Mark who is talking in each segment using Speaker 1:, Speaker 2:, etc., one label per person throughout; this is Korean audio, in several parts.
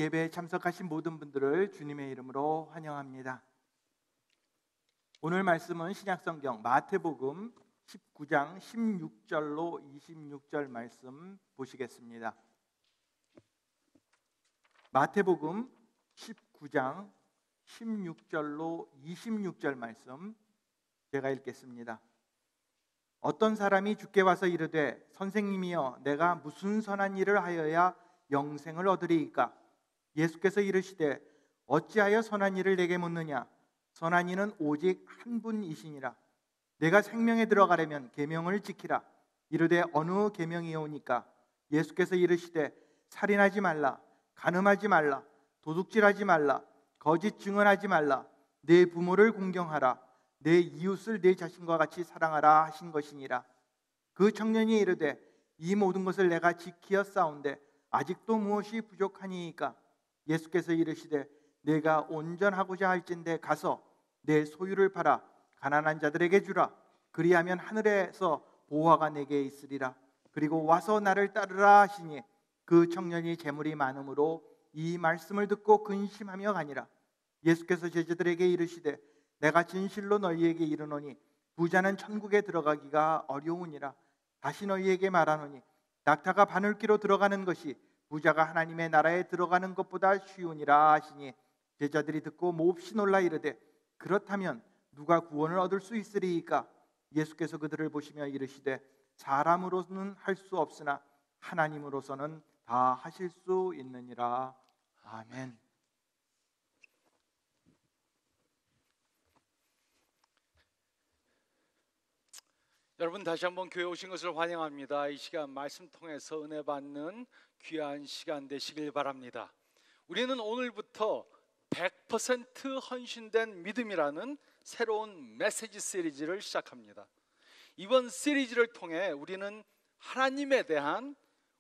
Speaker 1: 예배에 참석하신 모든 분들을 주님의 이름으로 환영합니다. 오늘 말씀은 신약성경 마태복음 19장 16절로 26절 말씀 보시겠습니다. 마태복음 19장 16절로 26절 말씀 제가 읽겠습니다. 어떤 사람이 주께 와서 이르되 선생님이여 내가 무슨 선한 일을 하여야 영생을 얻으리이까? 예수께서 이르시되 어찌하여 선한 일을 내게 묻느냐? 선한 이는 오직 한 분이시니라. 내가 생명에 들어가려면 계명을 지키라. 이르되 어느 계명이오니까? 예수께서 이르시되 살인하지 말라, 간음하지 말라, 도둑질하지 말라, 거짓 증언하지 말라, 내 부모를 공경하라, 내 이웃을 내 자신과 같이 사랑하라 하신 것이니라. 그 청년이 이르되 이 모든 것을 내가 지키었사온데 아직도 무엇이 부족하니이까? 예수께서 이르시되 내가 온전하고자 할진대 가서 내 소유를 팔아 가난한 자들에게 주라. 그리하면 하늘에서 보화가 내게 있으리라. 그리고 와서 나를 따르라 하시니 그 청년이 재물이 많음으로 이 말씀을 듣고 근심하며 가니라. 예수께서 제자들에게 이르시되 내가 진실로 너희에게 이르노니 부자는 천국에 들어가기가 어려우니라. 다시 너희에게 말하노니 낙타가 바늘귀로 들어가는 것이 부자가 하나님의 나라에 들어가는 것보다 쉬우니라 하시니 제자들이 듣고 몹시 놀라 이르되 그렇다면 누가 구원을 얻을 수 있으리이까? 예수께서 그들을 보시며 이르시되 사람으로는 할 수 없으나 하나님으로서는 다 하실 수 있느니라. 아멘.
Speaker 2: 여러분 다시 한번 교회 오신 것을 환영합니다. 이 시간 말씀 통해서 은혜 받는 귀한 시간 되시길 바랍니다. 우리는 오늘부터 100% 헌신된 믿음이라는 새로운 메시지 시리즈를 시작합니다. 이번 시리즈를 통해 우리는 하나님에 대한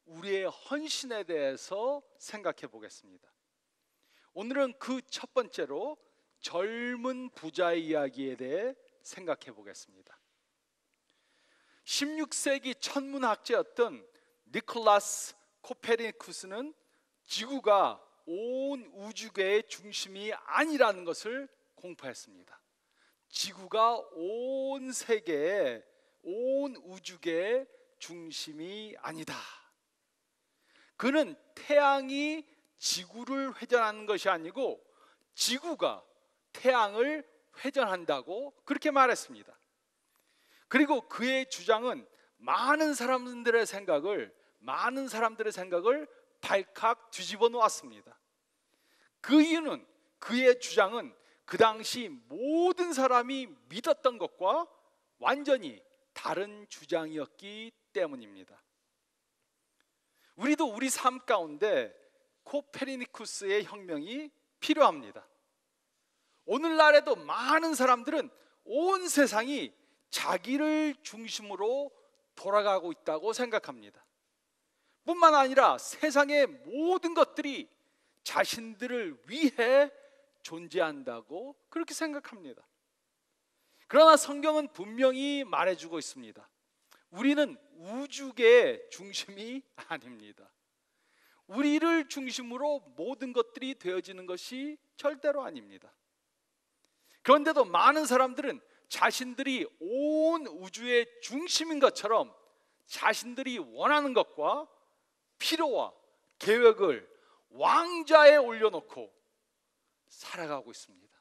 Speaker 2: 우리의 헌신에 대해서 생각해 보겠습니다. 오늘은 그 첫 번째로 젊은 부자의 이야기에 대해 생각해 보겠습니다. 16세기 천문학자였던 니콜라스 코페르니쿠스는 지구가 온 우주계의 중심이 아니라는 것을 공포했습니다. 지구가 온 세계의 온 우주계의 중심이 아니다. 그는 태양이 지구를 회전하는 것이 아니고 지구가 태양을 회전한다고 그렇게 말했습니다. 그리고 그의 주장은 많은 사람들의 생각을 발칵 뒤집어 놓았습니다. 그 이유는 그의 주장은 그 당시 모든 사람이 믿었던 것과 완전히 다른 주장이었기 때문입니다. 우리도 우리 삶 가운데 코페르니쿠스의 혁명이 필요합니다. 오늘날에도 많은 사람들은 온 세상이 자기를 중심으로 돌아가고 있다고 생각합니다. 뿐만 아니라 세상의 모든 것들이 자신들을 위해 존재한다고 그렇게 생각합니다. 그러나 성경은 분명히 말해주고 있습니다. 우리는 우주계의 중심이 아닙니다. 우리를 중심으로 모든 것들이 되어지는 것이 절대로 아닙니다. 그런데도 많은 사람들은 자신들이 온 우주의 중심인 것처럼 자신들이 원하는 것과 필요와 계획을 왕좌에 올려놓고 살아가고 있습니다.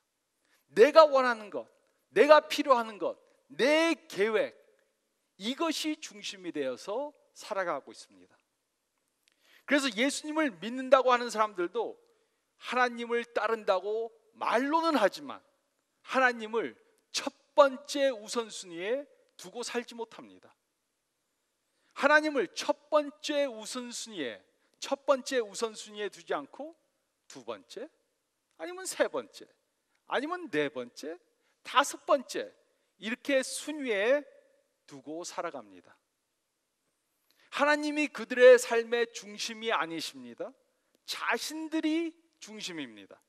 Speaker 2: 내가 원하는 것, 내가 필요하는 것, 내 계획, 이것이 중심이 되어서 살아가고 있습니다. 그래서 예수님을 믿는다고 하는 사람들도 하나님을 따른다고 말로는 하지만 하나님을 첫 번째 우선순위에 두고 살지 못합니다. 하나님을 첫 번째 우선순위에 두지 않고 두 번째, 아니면 세 번째, 아니면 네 번째, 다섯 번째, 이렇게 순위에 두고 살아갑니다. 하나님이 그들의 삶의 중심이 아니십니다. 자신들이 중심입니다.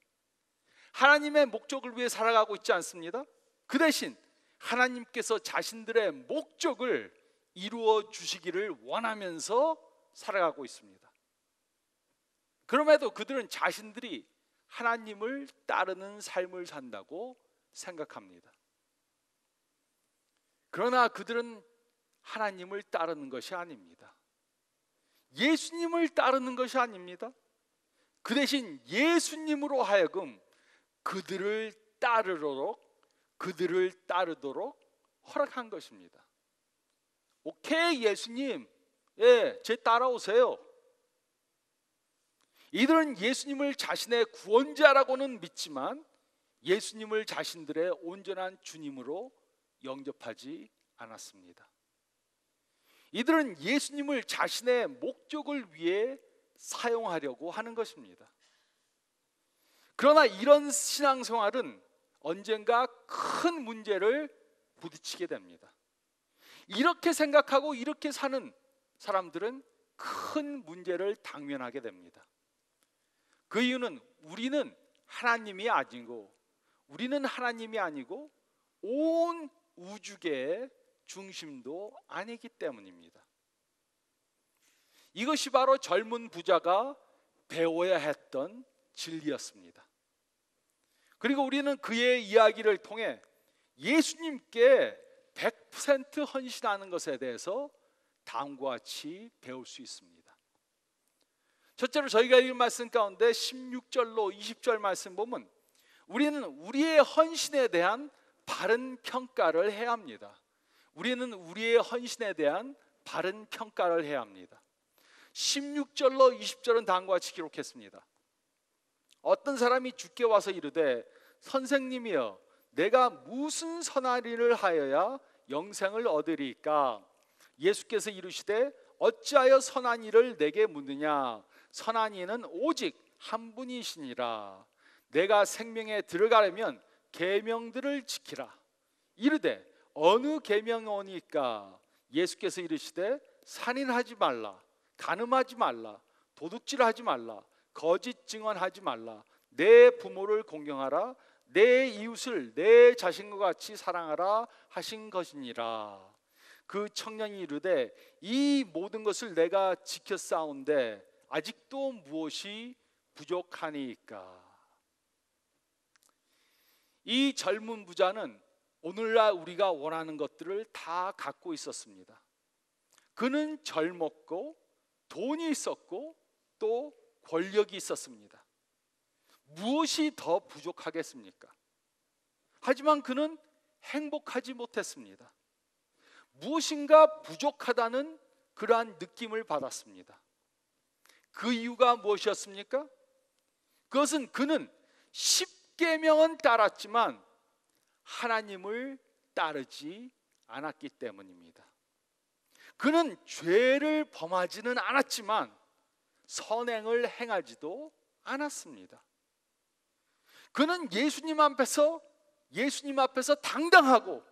Speaker 2: 하나님의 목적을 위해 살아가고 있지 않습니다. 그 대신 하나님께서 자신들의 목적을 이루어 주시기를 원하면서 살아가고 있습니다. 그럼에도 그들은 자신들이 하나님을 따르는 삶을 산다고 생각합니다. 그러나 그들은 하나님을 따르는 것이 아닙니다. 예수님을 따르는 것이 아닙니다. 그 대신 예수님으로 하여금 그들을 따르도록 허락한 것입니다. 오케이, 예수님, 제 따라오세요. 이들은 예수님을 자신의 구원자라고는 믿지만 예수님을 자신들의 온전한 주님으로 영접하지 않았습니다. 이들은 예수님을 자신의 목적을 위해 사용하려고 하는 것입니다. 그러나 이런 신앙생활은 언젠가 큰 문제를 부딪히게 됩니다. 이렇게 생각하고 이렇게 사는 사람들은 큰 문제를 당면하게 됩니다. 그 이유는 우리는 하나님이 아니고 온 우주계의 중심도 아니기 때문입니다. 이것이 바로 젊은 부자가 배워야 했던 진리였습니다. 그리고 우리는 그의 이야기를 통해 예수님께 100% 헌신하는 것에 대해서 다음과 같이 배울 수 있습니다. 첫째로 저희가 읽은 말씀 가운데 16절로 20절 말씀 보면 우리는 우리의 헌신에 대한 바른 평가를 해야 합니다. 우리는 우리의 헌신에 대한 바른 평가를 해야 합니다. 16절로 20절은 다음과 같이 기록했습니다. 어떤 사람이 주께 와서 이르되 선생님이여 내가 무슨 선한 일을 하여야 영생을 얻으리까? 예수께서 이르시되 어찌하여 선한 일을 내게 묻느냐? 선한 이는 오직 한 분이시니라. 내가 생명에 들어가려면 계명들을 지키라. 이르되 어느 계명이오니까? 예수께서 이르시되 살인하지 말라, 간음하지 말라, 도둑질하지 말라, 거짓 증언하지 말라, 내 부모를 공경하라, 내 이웃을 내 자신과 같이 사랑하라 하신 것이니라. 그 청년이 이르되 이 모든 것을 내가 지켰사온데 아직도 무엇이 부족하니까? 이 젊은 부자는 오늘날 우리가 원하는 것들을 다 갖고 있었습니다. 그는 젊었고 돈이 있었고 또 권력이 있었습니다. 무엇이 더 부족하겠습니까? 하지만 그는 행복하지 못했습니다. 무엇인가 부족하다는 그러한 느낌을 받았습니다. 그 이유가 무엇이었습니까? 그것은 그는 10계명은 따랐지만 하나님을 따르지 않았기 때문입니다. 그는 죄를 범하지는 않았지만 선행을 행하지도 않았습니다. 그는 예수님 앞에서 당당하고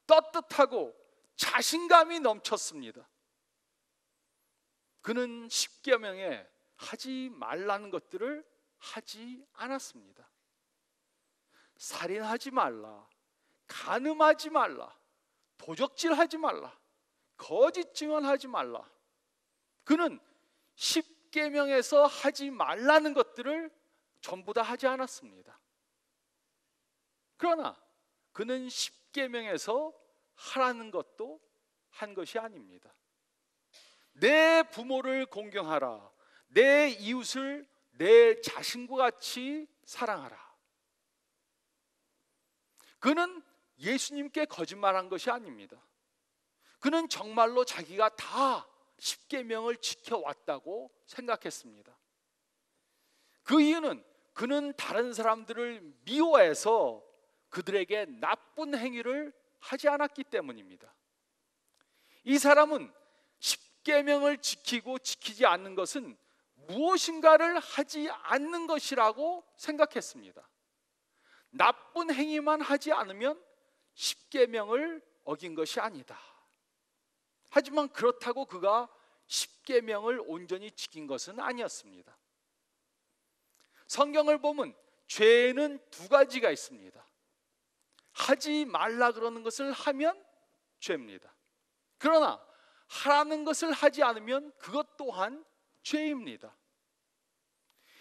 Speaker 2: 떳떳하고 자신감이 넘쳤습니다. 그는 10계명에 하지 말라는 것들을 하지 않았습니다. 살인하지 말라, 간음하지 말라, 도적질하지 말라, 거짓 증언하지 말라. 그는 10계명에서 하지 말라는 것들을 전부 다 하지 않았습니다. 그러나 그는 10계명에서 하라는 것도 한 것이 아닙니다. 내 부모를 공경하라, 내 이웃을 내 자신과 같이 사랑하라. 그는 예수님께 거짓말한 것이 아닙니다. 그는 정말로 자기가 다 10계명을 지켜왔다고 생각했습니다. 그 이유는 그는 다른 사람들을 미워해서 그들에게 나쁜 행위를 하지 않았기 때문입니다. 이 사람은 10계명을 지키고 지키지 않는 것은 무엇인가를 하지 않는 것이라고 생각했습니다. 나쁜 행위만 하지 않으면 10계명을 어긴 것이 아니다. 하지만 그렇다고 그가 10계명을 온전히 지킨 것은 아니었습니다. 성경을 보면 죄에는 두 가지가 있습니다. 하지 말라 그러는 것을 하면 죄입니다. 그러나 하라는 것을 하지 않으면 그것 또한 죄입니다.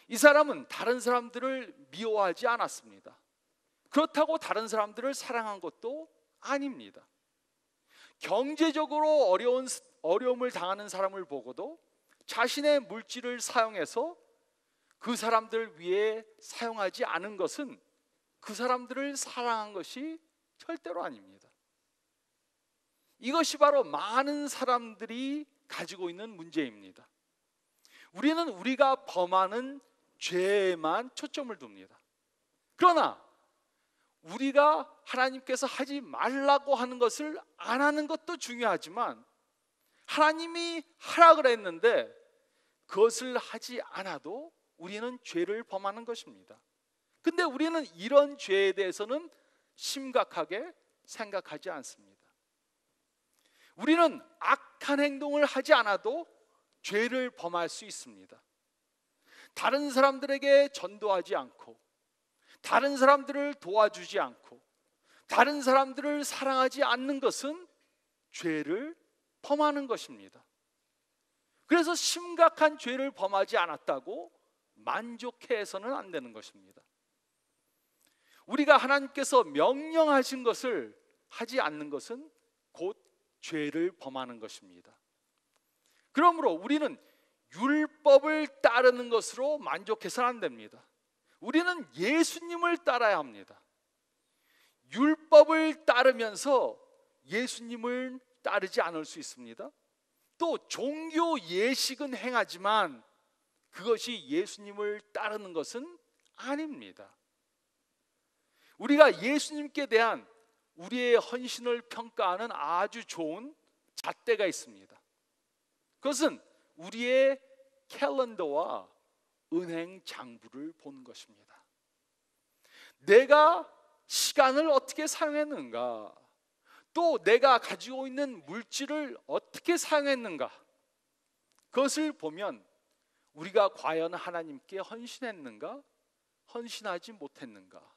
Speaker 2: 이 사람은 다른 사람들을 미워하지 않았습니다. 그렇다고 다른 사람들을 사랑한 것도 아닙니다. 경제적으로 어려움을 당하는 사람을 보고도 자신의 물질을 사용해서 그 사람들 위해 사용하지 않은 것은 그 사람들을 사랑한 것이 절대로 아닙니다. 이것이 바로 많은 사람들이 가지고 있는 문제입니다. 우리는 우리가 범하는 죄에만 초점을 둡니다. 그러나 우리가 하나님께서 하지 말라고 하는 것을 안 하는 것도 중요하지만 하나님이 하라 그랬는데 그것을 하지 않아도 우리는 죄를 범하는 것입니다. 근데 우리는 이런 죄에 대해서는 심각하게 생각하지 않습니다. 우리는 악한 행동을 하지 않아도 죄를 범할 수 있습니다. 다른 사람들에게 전도하지 않고, 다른 사람들을 도와주지 않고, 다른 사람들을 사랑하지 않는 것은 죄를 범하는 것입니다. 그래서 심각한 죄를 범하지 않았다고 만족해서는 안 되는 것입니다. 우리가 하나님께서 명령하신 것을 하지 않는 것은 곧 죄를 범하는 것입니다. 그러므로 우리는 율법을 따르는 것으로 만족해서는 안 됩니다. 우리는 예수님을 따라야 합니다. 율법을 따르면서 예수님을 따르지 않을 수 있습니다. 또 종교 예식은 행하지만 그것이 예수님을 따르는 것은 아닙니다. 우리가 예수님께 대한 우리의 헌신을 평가하는 아주 좋은 잣대가 있습니다. 그것은 우리의 캘린더와 은행 장부를 보는 것입니다. 내가 시간을 어떻게 사용했는가, 또 내가 가지고 있는 물질을 어떻게 사용했는가, 그것을 보면 우리가 과연 하나님께 헌신했는가, 헌신하지 못했는가,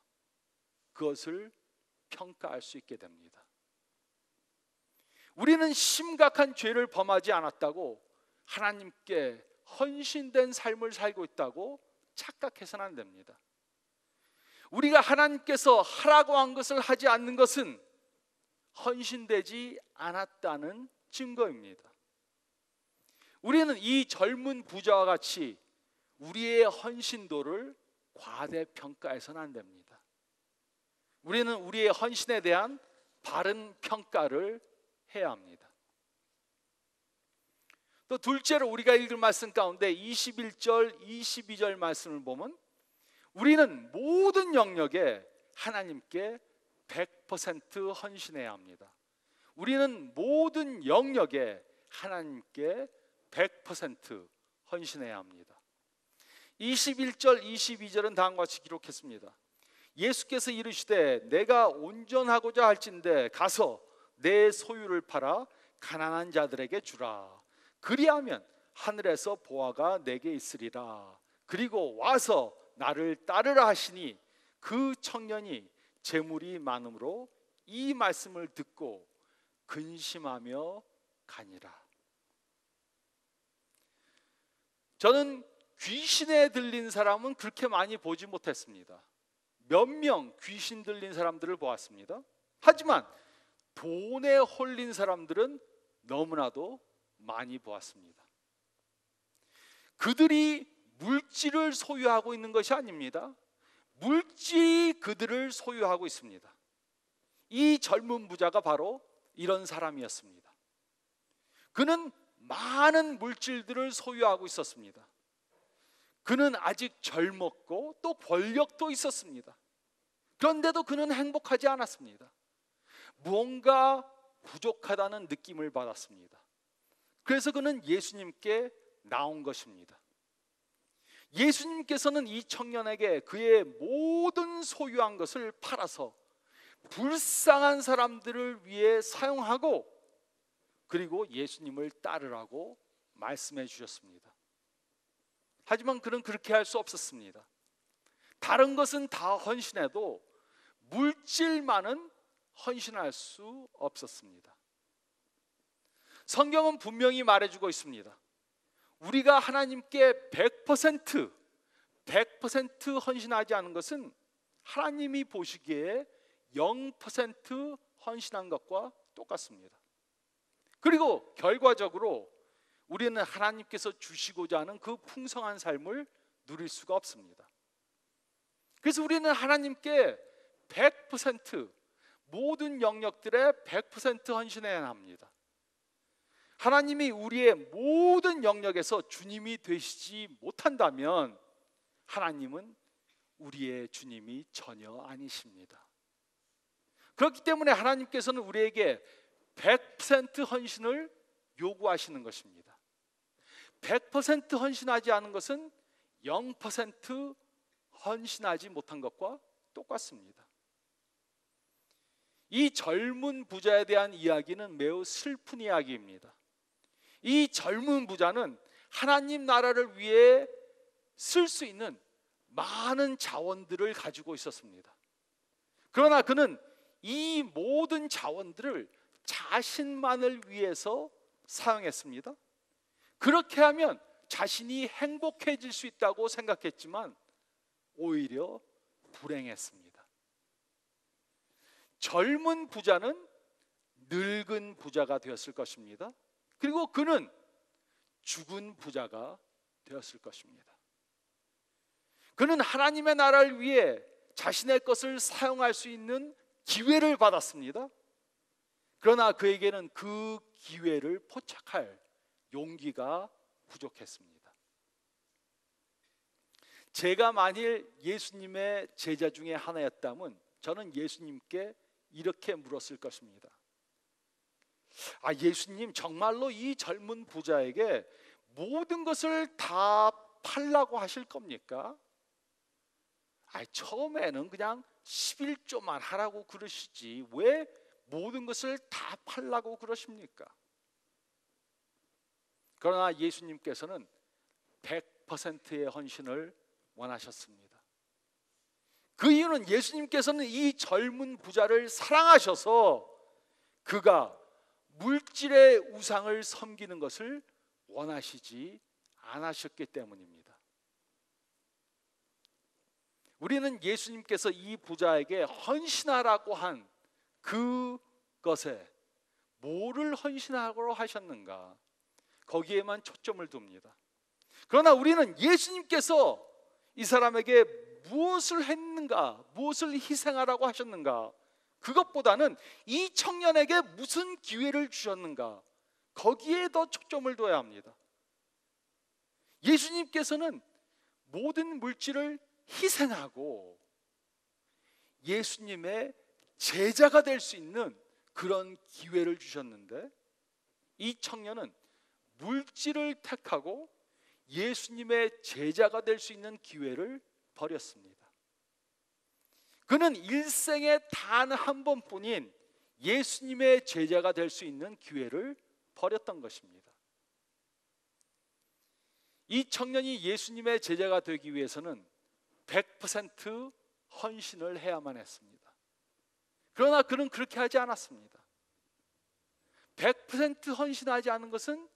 Speaker 2: 그것을 평가할 수 있게 됩니다. 우리는 심각한 죄를 범하지 않았다고 하나님께 헌신된 삶을 살고 있다고 착각해서는 안 됩니다. 우리가 하나님께서 하라고 한 것을 하지 않는 것은 헌신되지 않았다는 증거입니다. 우리는 이 젊은 부자와 같이 우리의 헌신도를 과대평가해서는 안 됩니다. 우리는 우리의 헌신에 대한 바른 평가를 해야 합니다. 또 둘째로 우리가 읽을 말씀 가운데 21절, 22절 말씀을 보면 우리는 모든 영역에 하나님께 100% 헌신해야 합니다. 우리는 모든 영역에 하나님께 100% 헌신해야 합니다. 21절, 22절은 다음과 같이 기록했습니다. 예수께서 이르시되 내가 온전하고자 할진대 가서 내 소유를 팔아 가난한 자들에게 주라. 그리하면 하늘에서 보화가 내게 있으리라. 그리고 와서 나를 따르라 하시니 그 청년이 재물이 많음으로 이 말씀을 듣고 근심하며 가니라. 저는 귀신에 들린 사람은 그렇게 많이 보지 못했습니다. 몇 명 귀신 들린 사람들을 보았습니다. 하지만 돈에 홀린 사람들은 너무나도 많이 보았습니다. 그들이 물질을 소유하고 있는 것이 아닙니다. 물질이 그들을 소유하고 있습니다. 이 젊은 부자가 바로 이런 사람이었습니다. 그는 많은 물질들을 소유하고 있었습니다. 그는 아직 젊었고 또 권력도 있었습니다. 그런데도 그는 행복하지 않았습니다. 무언가 부족하다는 느낌을 받았습니다. 그래서 그는 예수님께 나온 것입니다. 예수님께서는 이 청년에게 그의 모든 소유한 것을 팔아서 불쌍한 사람들을 위해 사용하고 그리고 예수님을 따르라고 말씀해 주셨습니다. 하지만 그는 그렇게 할 수 없었습니다. 다른 것은 다 헌신해도 물질만은 헌신할 수 없었습니다. 성경은 분명히 말해주고 있습니다. 우리가 하나님께 100% 100% 헌신하지 않은 것은 하나님이 보시기에 0% 헌신한 것과 똑같습니다. 그리고 결과적으로 우리는 하나님께서 주시고자 하는 그 풍성한 삶을 누릴 수가 없습니다. 그래서 우리는 하나님께 100% 모든 영역들에 100% 헌신해야 합니다. 하나님이 우리의 모든 영역에서 주님이 되시지 못한다면 하나님은 우리의 주님이 전혀 아니십니다. 그렇기 때문에 하나님께서는 우리에게 100% 헌신을 요구하시는 것입니다. 100% 헌신하지 않은 것은 0% 헌신하지 못한 것과 똑같습니다. 이 젊은 부자에 대한 이야기는 매우 슬픈 이야기입니다. 이 젊은 부자는 하나님 나라를 위해 쓸 수 있는 많은 자원들을 가지고 있었습니다. 그러나 그는 이 모든 자원들을 자신만을 위해서 사용했습니다. 그렇게 하면 자신이 행복해질 수 있다고 생각했지만 오히려 불행했습니다. 젊은 부자는 늙은 부자가 되었을 것입니다. 그리고 그는 죽은 부자가 되었을 것입니다. 그는 하나님의 나라를 위해 자신의 것을 사용할 수 있는 기회를 받았습니다. 그러나 그에게는 그 기회를 포착할 용기가 부족했습니다. 제가 만일 예수님의 제자 중에 하나였다면 저는 예수님께 이렇게 물었을 것입니다. 예수님, 정말로 이 젊은 부자에게 모든 것을 다 팔라고 하실 겁니까? 처음에는 그냥 11조만 하라고 그러시지 왜 모든 것을 다 팔라고 그러십니까? 그러나 예수님께서는 100%의 헌신을 원하셨습니다. 그 이유는 예수님께서는 이 젊은 부자를 사랑하셔서 그가 물질의 우상을 섬기는 것을 원하시지 않으셨기 때문입니다. 우리는 예수님께서 이 부자에게 헌신하라고 한 그것에 뭐를 헌신하라고 하셨는가, 거기에만 초점을 둡니다. 그러나 우리는 예수님께서 이 사람에게 무엇을 했는가, 무엇을 희생하라고 하셨는가, 그것보다는 이 청년에게 무슨 기회를 주셨는가, 거기에 더 초점을 둬야 합니다. 예수님께서는 모든 물질을 희생하고 예수님의 제자가 될 수 있는 그런 기회를 주셨는데, 이 청년은 물질을 택하고 예수님의 제자가 될 수 있는 기회를 버렸습니다. 그는 일생에 단 한 번뿐인 예수님의 제자가 될 수 있는 기회를 버렸던 것입니다. 이 청년이 예수님의 제자가 되기 위해서는 100% 헌신을 해야만 했습니다. 그러나 그는 그렇게 하지 않았습니다. 100% 헌신하지 않은 것은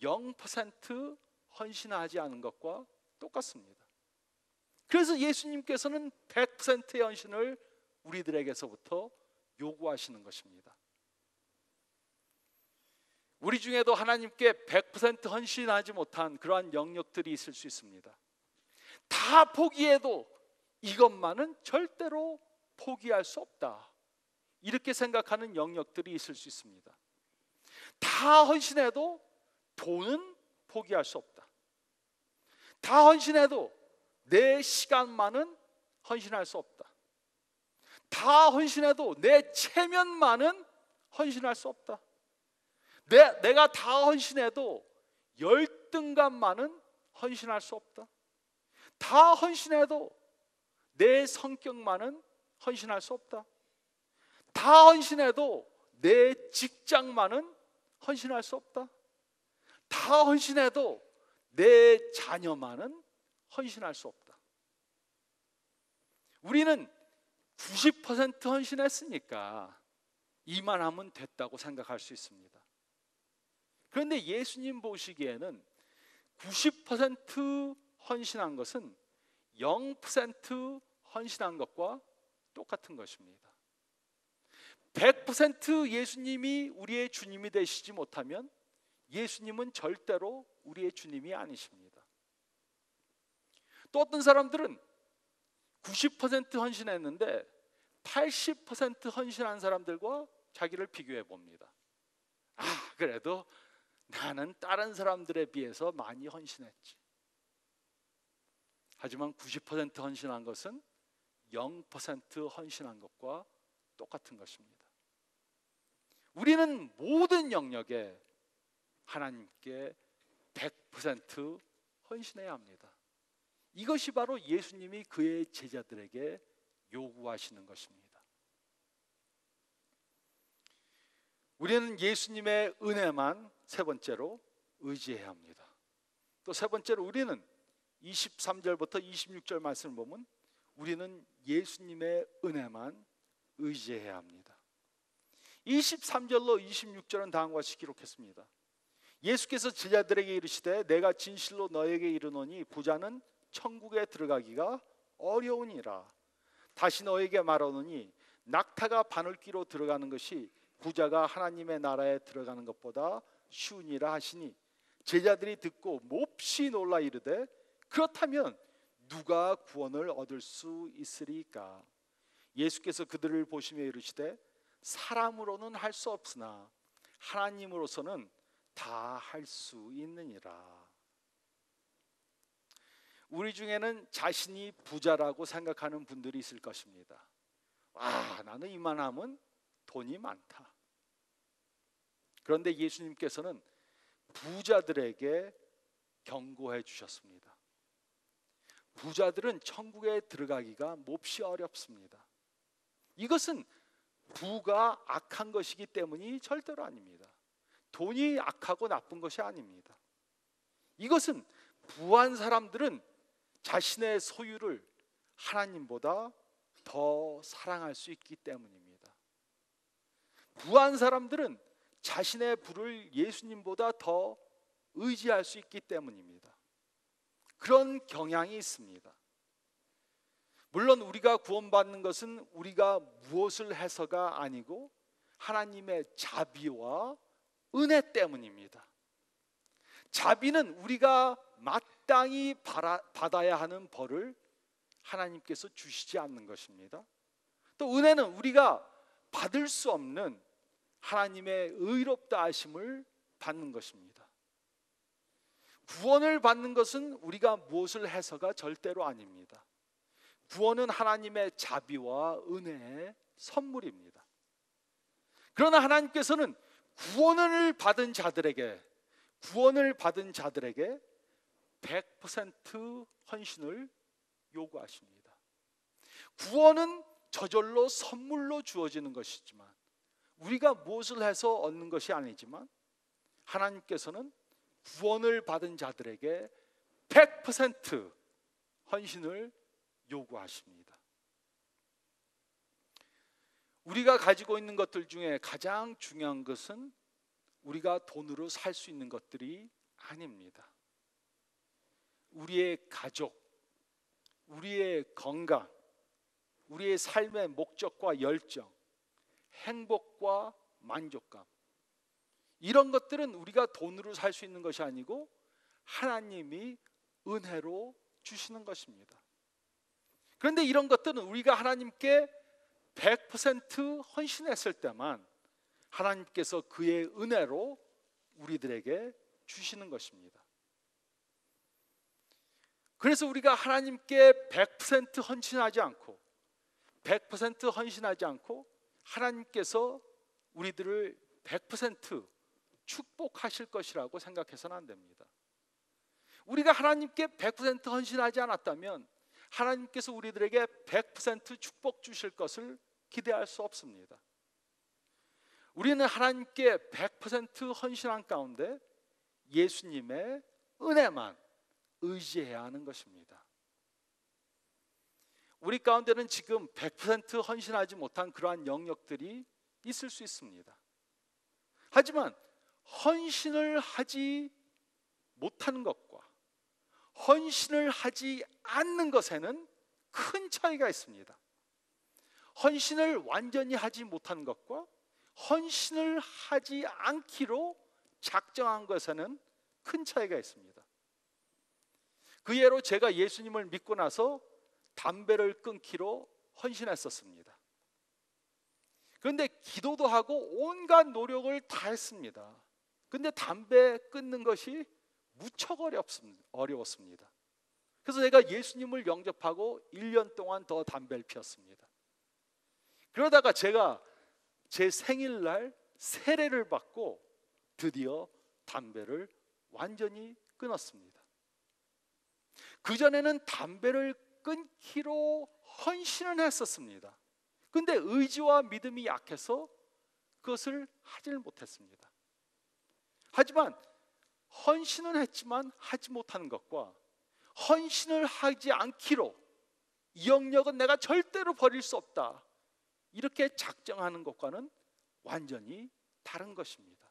Speaker 2: 0% 헌신하지 않은 것과 똑같습니다. 그래서 예수님께서는 100%의 헌신을 우리들에게서부터 요구하시는 것입니다. 우리 중에도 하나님께 100% 헌신하지 못한 그러한 영역들이 있을 수 있습니다. 다 포기해도 이것만은 절대로 포기할 수 없다, 이렇게 생각하는 영역들이 있을 수 있습니다. 다 헌신해도 돈은 포기할 수 없다. 다 헌신해도 내 시간만은 헌신할 수 없다. 다 헌신해도 내 체면만은 헌신할 수 없다. 내가 다 헌신해도 열등감만은 헌신할 수 없다. 다 헌신해도 내 성격만은 헌신할 수 없다. 다 헌신해도 내 직장만은 헌신할 수 없다. 다 헌신해도 내 자녀만은 헌신할 수 없다. 우리는 90% 헌신했으니까 이만하면 됐다고 생각할 수 있습니다. 그런데 예수님 보시기에는 90% 헌신한 것은 0% 헌신한 것과 똑같은 것입니다. 100% 예수님이 우리의 주님이 되시지 못하면 예수님은 절대로 우리의 주님이 아니십니다. 또 어떤 사람들은 90% 헌신했는데 80% 헌신한 사람들과 자기를 비교해 봅니다. 그래도 나는 다른 사람들에 비해서 많이 헌신했지. 하지만 90% 헌신한 것은 0% 헌신한 것과 똑같은 것입니다. 우리는 모든 영역에 하나님께 100% 헌신해야 합니다. 이것이 바로 예수님이 그의 제자들에게 요구하시는 것입니다. 우리는 예수님의 은혜만 세 번째로 의지해야 합니다. 또 세 번째로 우리는 23절부터 26절 말씀을 보면 우리는 예수님의 은혜만 의지해야 합니다. 23절로 26절은 다음과 같이 기록했습니다. 예수께서 제자들에게 이르시되 내가 진실로 너에게 이르노니 부자는 천국에 들어가기가 어려우니라. 다시 너에게 말하노니 낙타가 바늘귀로 들어가는 것이 부자가 하나님의 나라에 들어가는 것보다 쉬우니라 하시니 제자들이 듣고 몹시 놀라 이르되 그렇다면 누가 구원을 얻을 수 있으리까? 예수께서 그들을 보시며 이르시되 사람으로는 할 수 없으나 하나님으로서는 다 할 수 있느니라. 우리 중에는 자신이 부자라고 생각하는 분들이 있을 것입니다. 나는 이만하면 돈이 많다. 그런데 예수님께서는 부자들에게 경고해 주셨습니다. 부자들은 천국에 들어가기가 몹시 어렵습니다. 이것은 부가 악한 것이기 때문이 절대로 아닙니다. 돈이 악하고 나쁜 것이 아닙니다. 이것은 부한 사람들은 자신의 소유를 하나님보다 더 사랑할 수 있기 때문입니다. 부한 사람들은 자신의 부를 예수님보다 더 의지할 수 있기 때문입니다. 그런 경향이 있습니다. 물론 우리가 구원받는 것은 우리가 무엇을 해서가 아니고 하나님의 자비와 은혜 때문입니다. 자비는 우리가 마땅히 받아야 하는 벌을 하나님께서 주시지 않는 것입니다. 또 은혜는 우리가 받을 수 없는 하나님의 의롭다 하심을 받는 것입니다. 구원을 받는 것은 우리가 무엇을 해서가 절대로 아닙니다. 구원은 하나님의 자비와 은혜의 선물입니다. 그러나 하나님께서는 구원을 받은 자들에게 100% 헌신을 요구하십니다. 구원은 저절로 선물로 주어지는 것이지만 우리가 무엇을 해서 얻는 것이 아니지만 하나님께서는 구원을 받은 자들에게 100% 헌신을 요구하십니다. 우리가 가지고 있는 것들 중에 가장 중요한 것은 우리가 돈으로 살 수 있는 것들이 아닙니다. 우리의 가족, 우리의 건강, 우리의 삶의 목적과 열정, 행복과 만족감, 이런 것들은 우리가 돈으로 살 수 있는 것이 아니고 하나님이 은혜로 주시는 것입니다. 그런데 이런 것들은 우리가 하나님께 100% 헌신했을 때만 하나님께서 그의 은혜로 우리들에게 주시는 것입니다. 그래서 우리가 하나님께 100% 헌신하지 않고 100% 헌신하지 않고 하나님께서 우리들을 100% 축복하실 것이라고 생각해서는 안 됩니다. 우리가 하나님께 100% 헌신하지 않았다면 하나님께서 우리들에게 100% 축복 주실 것을 기대할 수 없습니다. 우리는 하나님께 100% 헌신한 가운데 예수님의 은혜만 의지해야 하는 것입니다. 우리 가운데는 지금 100% 헌신하지 못한 그러한 영역들이 있을 수 있습니다. 하지만 헌신을 하지 못하는 것과 헌신을 하지 않는 것에는 큰 차이가 있습니다. 헌신을 완전히 하지 못한 것과 헌신을 하지 않기로 작정한 것에는 큰 차이가 있습니다. 그 예로 제가 예수님을 믿고 나서 담배를 끊기로 헌신했었습니다. 그런데 기도도 하고 온갖 노력을 다 했습니다. 그런데 담배 끊는 것이 무척 어려웠습니다. 그래서 제가 예수님을 영접하고 1년 동안 더 담배를 피웠습니다. 그러다가 제가 제 생일날 세례를 받고 드디어 담배를 완전히 끊었습니다. 그전에는 담배를 끊기로 헌신을 했었습니다. 근데 의지와 믿음이 약해서 그것을 하지를 못했습니다. 하지만 헌신은 했지만 하지 못하는 것과 헌신을 하지 않기로 이 영역은 내가 절대로 버릴 수 없다, 이렇게 작정하는 것과는 완전히 다른 것입니다.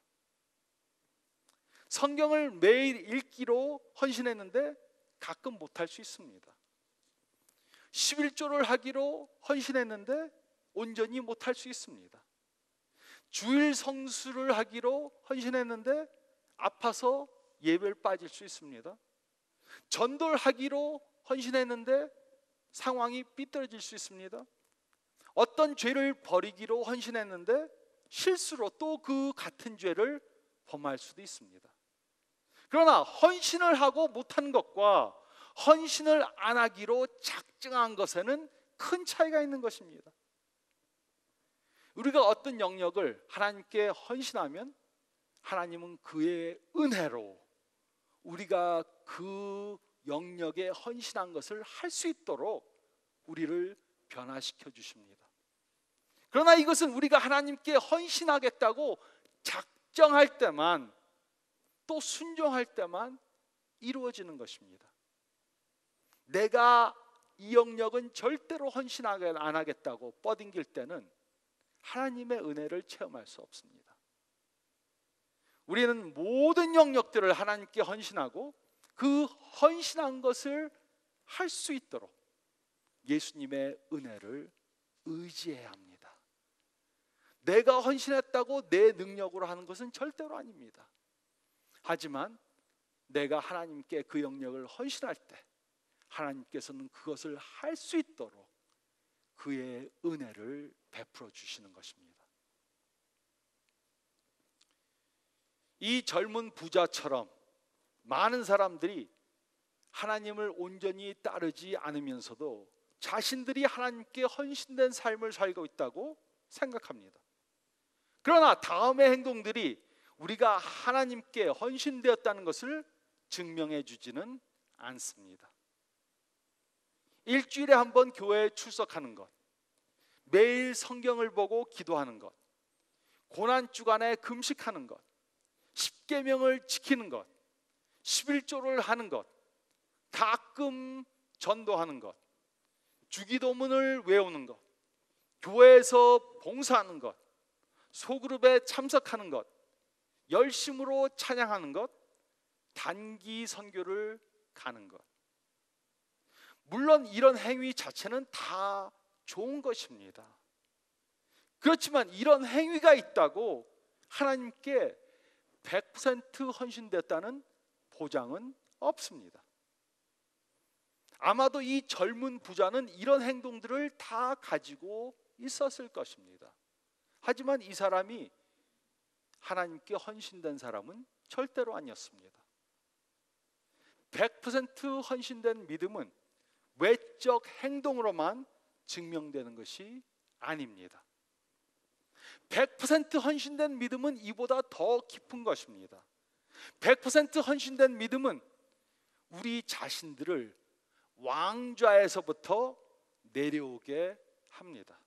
Speaker 2: 성경을 매일 읽기로 헌신했는데 가끔 못할 수 있습니다. 11조를 하기로 헌신했는데 온전히 못할 수 있습니다. 주일 성수를 하기로 헌신했는데 아파서 예배를 빠질 수 있습니다. 전도를 하기로 헌신했는데 상황이 삐뚤어질 수 있습니다. 어떤 죄를 버리기로 헌신했는데 실수로 또 그 같은 죄를 범할 수도 있습니다. 그러나 헌신을 하고 못한 것과 헌신을 안 하기로 작정한 것에는 큰 차이가 있는 것입니다. 우리가 어떤 영역을 하나님께 헌신하면 하나님은 그의 은혜로 우리가 그 영역에 헌신한 것을 할 수 있도록 우리를 변화시켜 주십니다. 그러나 이것은 우리가 하나님께 헌신하겠다고 작정할 때만, 또 순종할 때만 이루어지는 것입니다. 내가 이 영역은 절대로 헌신 안 하겠다고 뻗ing길 때는 하나님의 은혜를 체험할 수 없습니다. 우리는 모든 영역들을 하나님께 헌신하고 그 헌신한 것을 할 수 있도록 예수님의 은혜를 의지해야 합니다. 내가 헌신했다고 내 능력으로 하는 것은 절대로 아닙니다. 하지만 내가 하나님께 그 영역을 헌신할 때 하나님께서는 그것을 할 수 있도록 그의 은혜를 베풀어 주시는 것입니다. 이 젊은 부자처럼 많은 사람들이 하나님을 온전히 따르지 않으면서도 자신들이 하나님께 헌신된 삶을 살고 있다고 생각합니다. 그러나 다음의 행동들이 우리가 하나님께 헌신되었다는 것을 증명해 주지는 않습니다. 일주일에 한 번 교회에 출석하는 것, 매일 성경을 보고 기도하는 것, 고난주간에 금식하는 것, 십계명을 지키는 것, 11조를 하는 것, 가끔 전도하는 것, 주기도문을 외우는 것, 교회에서 봉사하는 것, 소그룹에 참석하는 것, 열심으로 찬양하는 것, 단기 선교를 가는 것. 물론 이런 행위 자체는 다 좋은 것입니다. 그렇지만 이런 행위가 있다고 하나님께 100% 헌신됐다는 보장은 없습니다. 아마도 이 젊은 부자는 이런 행동들을 다 가지고 있었을 것입니다. 하지만 이 사람이 하나님께 헌신된 사람은 절대로 아니었습니다. 100% 헌신된 믿음은 외적 행동으로만 증명되는 것이 아닙니다. 100% 헌신된 믿음은 이보다 더 깊은 것입니다. 100% 헌신된 믿음은 우리 자신들을 왕좌에서부터 내려오게 합니다.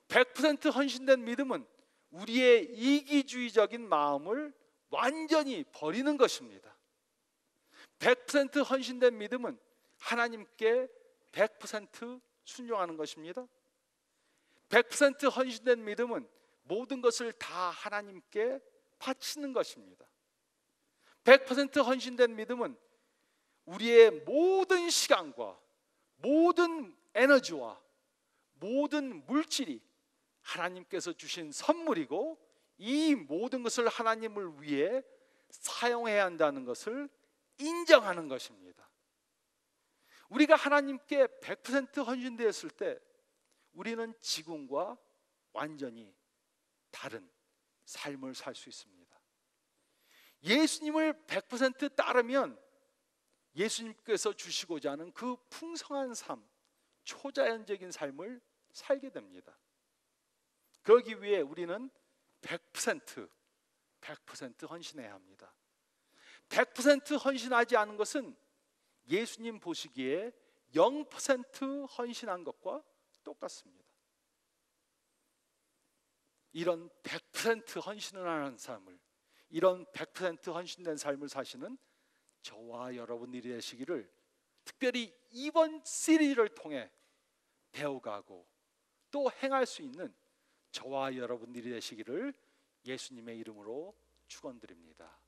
Speaker 2: 100% 헌신된 믿음은 우리의 이기주의적인 마음을 완전히 버리는 것입니다. 100% 헌신된 믿음은 하나님께 100% 순종하는 것입니다. 100% 헌신된 믿음은 모든 것을 다 하나님께 바치는 것입니다. 100% 헌신된 믿음은 우리의 모든 시간과 모든 에너지와 모든 물질이 하나님께서 주신 선물이고 이 모든 것을 하나님을 위해 사용해야 한다는 것을 인정하는 것입니다. 우리가 하나님께 100% 헌신되었을 때 우리는 지금과 완전히 다른 삶을 살 수 있습니다. 예수님을 100% 따르면 예수님께서 주시고자 하는 그 풍성한 삶, 초자연적인 삶을 살게 됩니다. 그러기 위해 우리는 100% 헌신해야 합니다. 100% 헌신하지 않은 것은 예수님 보시기에 0% 헌신한 것과 똑같습니다. 이런 100% 헌신을 하는 삶을, 이런 100% 헌신된 삶을 사시는 저와 여러분들이 되시기를 특별히 이번 시리즈를 통해 배워가고 또 행할 수 있는 저와 여러분들이 되시기를 예수님의 이름으로 축원드립니다.